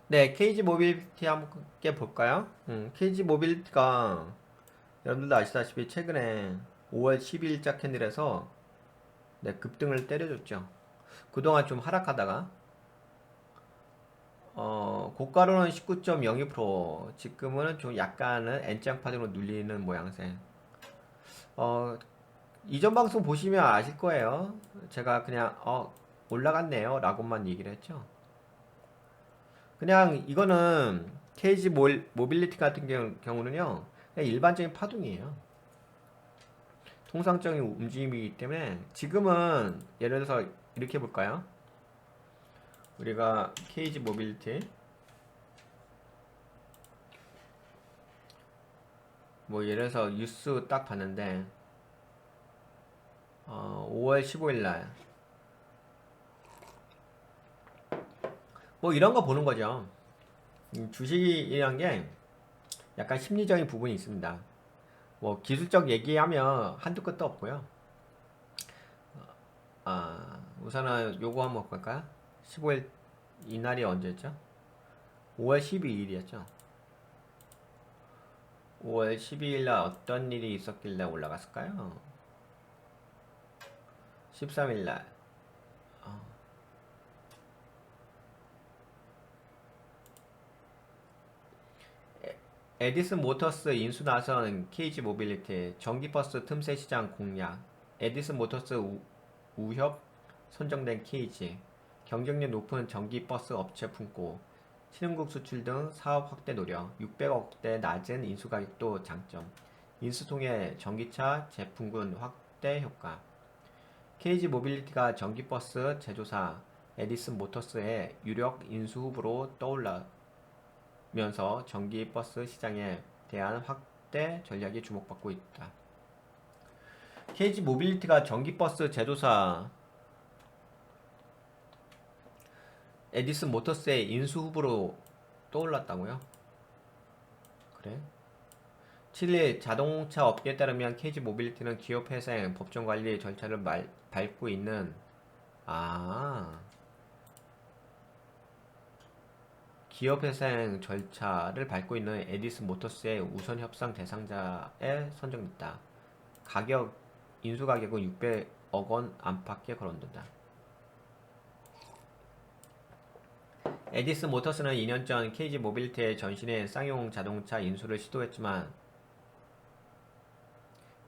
네, KG 모빌리티 함께 볼까요? KG 모빌리티가 여러분들도 아시다시피 최근에 5월 12일자 캔들에서 네, 급등을 때려줬죠. 그동안 좀 하락하다가 고가로는 19.02%, 지금은 좀 약간은 N장 파동으로 눌리는 모양새. 어, 이전 방송 보시면 아실 거예요. 제가 그냥 올라갔네요 라고만 얘기를 했죠. 그냥 이거는 KG 모빌리티 같은 경우는요, 그냥 일반적인 파동이에요. 통상적인 움직임이기 때문에 지금은 예를 들어서 이렇게 볼까요? 우리가 KG 모빌리티 뭐 예를 들어서 뉴스 딱 봤는데 5월 15일 날 뭐 이런 거 보는 거죠. 주식이란 게 약간 심리적인 부분이 있습니다. 뭐 기술적 얘기하면 한두 끝도 없고요. 우선은 요거 한번 볼까요? 15일 이날이 언제였죠? 5월 12일이었죠. 5월 12일 날 어떤 일이 있었길래 올라갔을까요? 13일 날 에디슨 모터스 인수 나선 KG 모빌리티 전기버스 틈새 시장 공략. 에디슨 모터스 우협 선정된 KG 경쟁력 높은 전기버스 업체 품고 신흥국 수출 등 사업 확대 노력. 600억대 낮은 인수 가격도 장점. 인수 통해 전기차 제품군 확대 효과. KG 모빌리티가 전기버스 제조사 에디슨 모터스의 유력 인수 후보로 떠올라면서 전기버스 시장에 대한 확대 전략이 주목받고 있다. KG 모빌리티가 전기버스 제조사 에디슨 모터스의 인수 후보로 떠올랐다고요? 그래? 칠일 자동차 업계에 따르면 KG 모빌리티는 기업 회생 법정 관리 절차를 밟고 있는 아 기업회생 절차를 밟고 있는 에디슨 모터스의 우선 협상 대상자에 선정됐다. 인수 가격은 600억 원 안팎에 거론된다. 에디슨 모터스는 2년 전 KG 모빌리티의 전신의 쌍용 자동차 인수를 시도했지만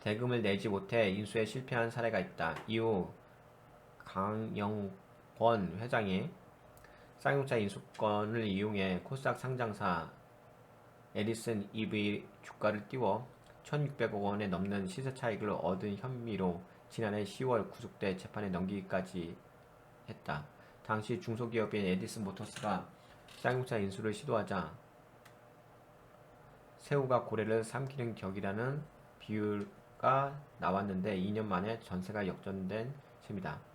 대금을 내지 못해 인수에 실패한 사례가 있다. 이후 강영권 회장이 쌍용차 인수권을 이용해 코스닥 상장사 에디슨 EV 주가를 띄워 1,600억 원에 넘는 시세 차익을 얻은 혐의로 지난해 10월 구속돼 재판에 넘기기까지 했다. 당시 중소기업인 에디슨 모터스가 쌍용차 인수를 시도하자 새우가 고래를 삼키는 격이라는 비유가 나왔는데 2년 만에 전세가 역전된 셈이다.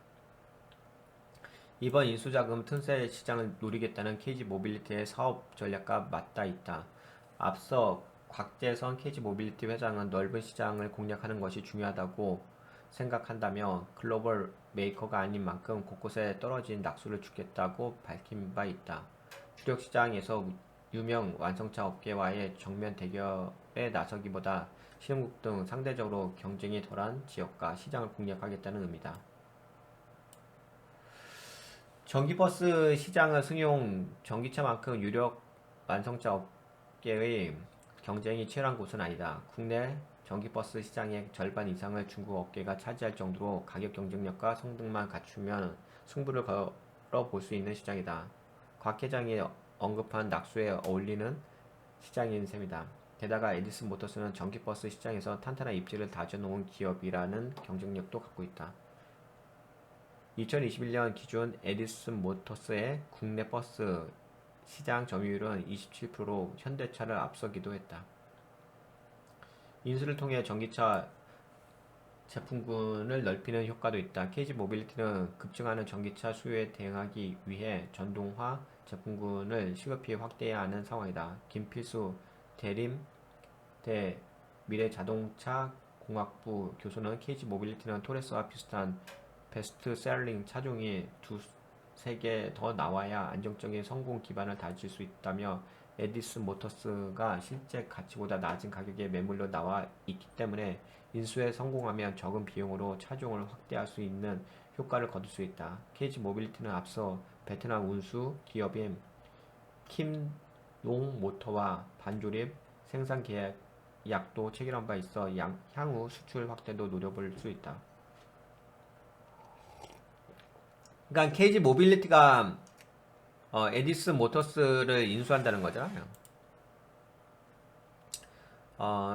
이번 인수자금 틈새 시장을 노리겠다는 KG 모빌리티의 사업 전략과 맞닿아 있다. 앞서 곽재선 KG 모빌리티 회장은 넓은 시장을 공략하는 것이 중요하다고 생각한다며 글로벌 메이커가 아닌 만큼 곳곳에 떨어진 낙수를 주겠다고 밝힌 바 있다. 주력 시장에서 유명 완성차 업계와의 정면 대결에 나서기보다 신흥국 등 상대적으로 경쟁이 덜한 지역과 시장을 공략하겠다는 의미다. 전기버스 시장을 승용 전기차만큼 유력 완성차 업계의 경쟁이 치열한 곳은 아니다. 국내 전기버스 시장의 절반 이상을 중국 업계가 차지할 정도로 가격 경쟁력과 성능만 갖추면 승부를 걸어볼 수 있는 시장이다. 곽 회장이 언급한 낙수에 어울리는 시장인 셈이다. 게다가 에디슨 모터스는 전기버스 시장에서 탄탄한 입지를 다져놓은 기업이라는 경쟁력도 갖고 있다. 2021년 기준 에디슨 모터스의 국내 버스 시장 점유율은 27%로 현대차를 앞서기도 했다. 인수를 통해 전기차 제품군을 넓히는 효과도 있다. KG 모빌리티는 급증하는 전기차 수요에 대응하기 위해 전동화 제품군을 시급히 확대해야 하는 상황이다. 김필수 대림대 미래자동차공학부 교수는 KG 모빌리티는 토레스와 비슷한 베스트셀링 차종이 세계 더 나와야 안정적인 성공 기반을 다질 수 있다며 에디슨 모터스가 실제 가치보다 낮은 가격에 매물로 나와 있기 때문에 인수에 성공하면 적은 비용으로 차종을 확대할 수 있는 효과를 거둘 수 있다. KG 모빌리티는 앞서 베트남 운수 기업인 킴농 모터와 반조립 생산 계약도 체결한 바 있어 향후 수출 확대도 노려볼 수 있다. 그러니까 KG 모빌리티가 에디슨 모터스를 인수한다는 거잖아요.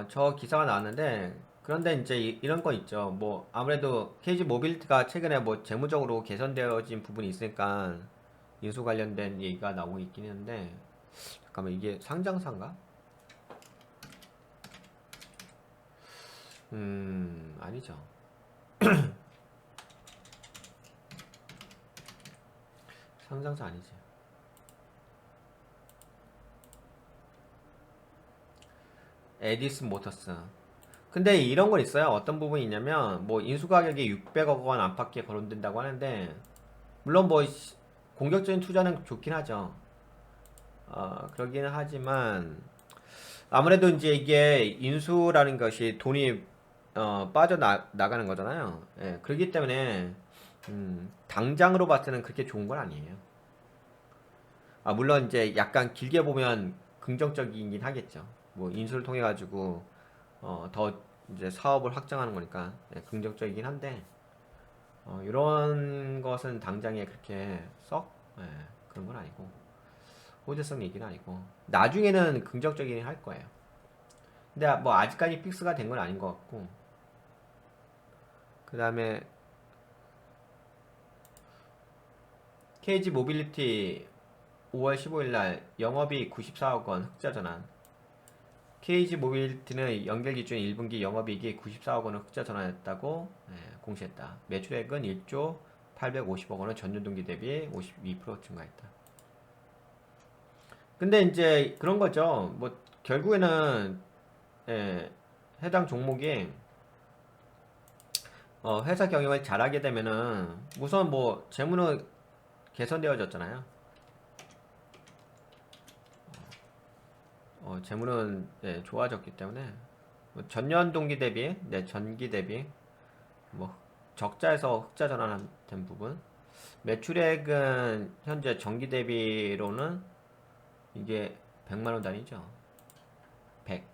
저 기사가 나왔는데 그런데 이제 이런 거 있죠. 뭐 아무래도 KG 모빌리티가 최근에 뭐 재무적으로 개선되어진 부분이 있으니까 인수 관련된 얘기가 나오고 있긴 했는데 잠깐만 이게 상장사인가? 아니죠. 상장사 아니지. 에디슨 모터스. 근데 이런 건 있어요. 어떤 부분이 있냐면 뭐 인수 가격이 600억 원 안팎에 거론된다고 하는데 물론 뭐 공격적인 투자는 좋긴 하죠. 그러기는 하지만 아무래도 이제 이게 인수라는 것이 돈이 빠져나가는 거잖아요. 예, 그렇기 때문에 당장으로 봤을 때는 그렇게 좋은 건 아니에요. 물론 이제 약간 길게 보면 긍정적이긴 하겠죠. 뭐 인수를 통해 가지고 더 이제 사업을 확장하는 거니까 예, 긍정적이긴 한데 이런 것은 당장에 그렇게 썩 예, 그런 건 아니고 호재성 얘기는 아니고 나중에는 긍정적이긴 할 거예요. 근데 뭐 아직까지 픽스가 된 건 아닌 것 같고 그 다음에 KG 모빌리티 5월 15일 날 영업이익 94억 원 흑자 전환. KG 모빌리티는 연결 기준 1분기 영업이익이 94억 원을 흑자 전환했다고 공시했다. 매출액은 1조 850억 원을 전년 동기 대비 52% 증가했다. 근데 이제 그런 거죠. 뭐 결국에는 해당 종목이 회사 경영을 잘하게 되면은 우선 뭐 재무는 개선되어졌잖아요. 재무는 좋아졌기 때문에 뭐 전년 동기 대비, 전기 대비 뭐 적자에서 흑자 전환된 부분. 매출액은 현재 전기 대비로는 이게 100만 원 단위죠. 100.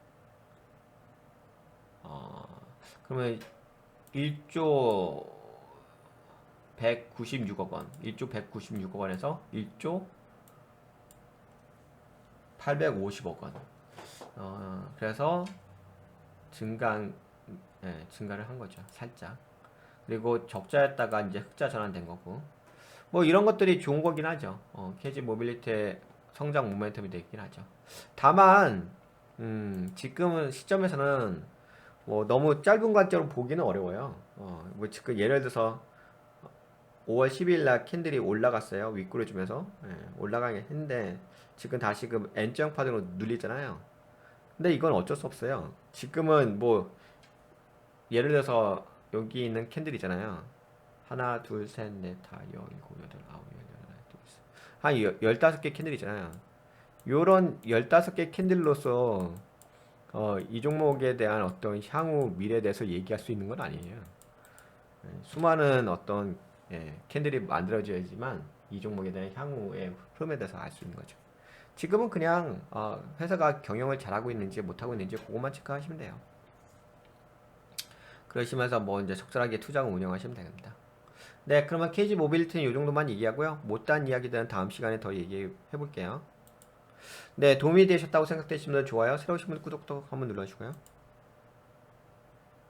그러면 1조 196억 원, 1조 196억 원에서 1조 850억 원. 그래서 증가를 한 거죠. 살짝. 그리고 적자였다가 이제 흑자 전환된 거고. 뭐 이런 것들이 좋은 거긴 하죠. KG 모빌리티의 성장 모멘텀이 되긴 하죠. 다만, 지금은 시점에서는 뭐 너무 짧은 관점으로 보기는 어려워요. 뭐 지금 예를 들어서 5월 12일 날 캔들이 올라갔어요. 윗꼬리 주면서 올라가긴 했는데 지금 다시금 N자 파동으로 눌리잖아요. 근데 이건 어쩔 수 없어요. 지금은 뭐 예를 들어서 여기 있는 캔들 있잖아요. 하나, 둘, 셋, 넷, 다, 여, 일곱, 여덟, 아홉, 열, 열하나, 둘, 셋. 한 15개 캔들 있잖아요. 요런 15개 캔들로서 이 종목에 대한 어떤 향후 미래에 대해서 얘기할 수 있는 건 아니에요. 수많은 어떤 캔들이 만들어져야지만 이 종목에 대한 향후의 흐름에 대해서 알 수 있는 거죠. 지금은 그냥 회사가 경영을 잘하고 있는지 못하고 있는지 그것만 체크하시면 돼요. 그러시면서 뭐 이제 적절하게 투자금 운영하시면 됩니다. 네, 그러면 KG 모빌리티는 이 정도만 얘기하고요. 못다한 이야기들은 다음 시간에 더 얘기해 볼게요. 네, 도움이 되셨다고 생각되시면 좋아요. 새로 오신 분 구독도 한번 눌러주고요.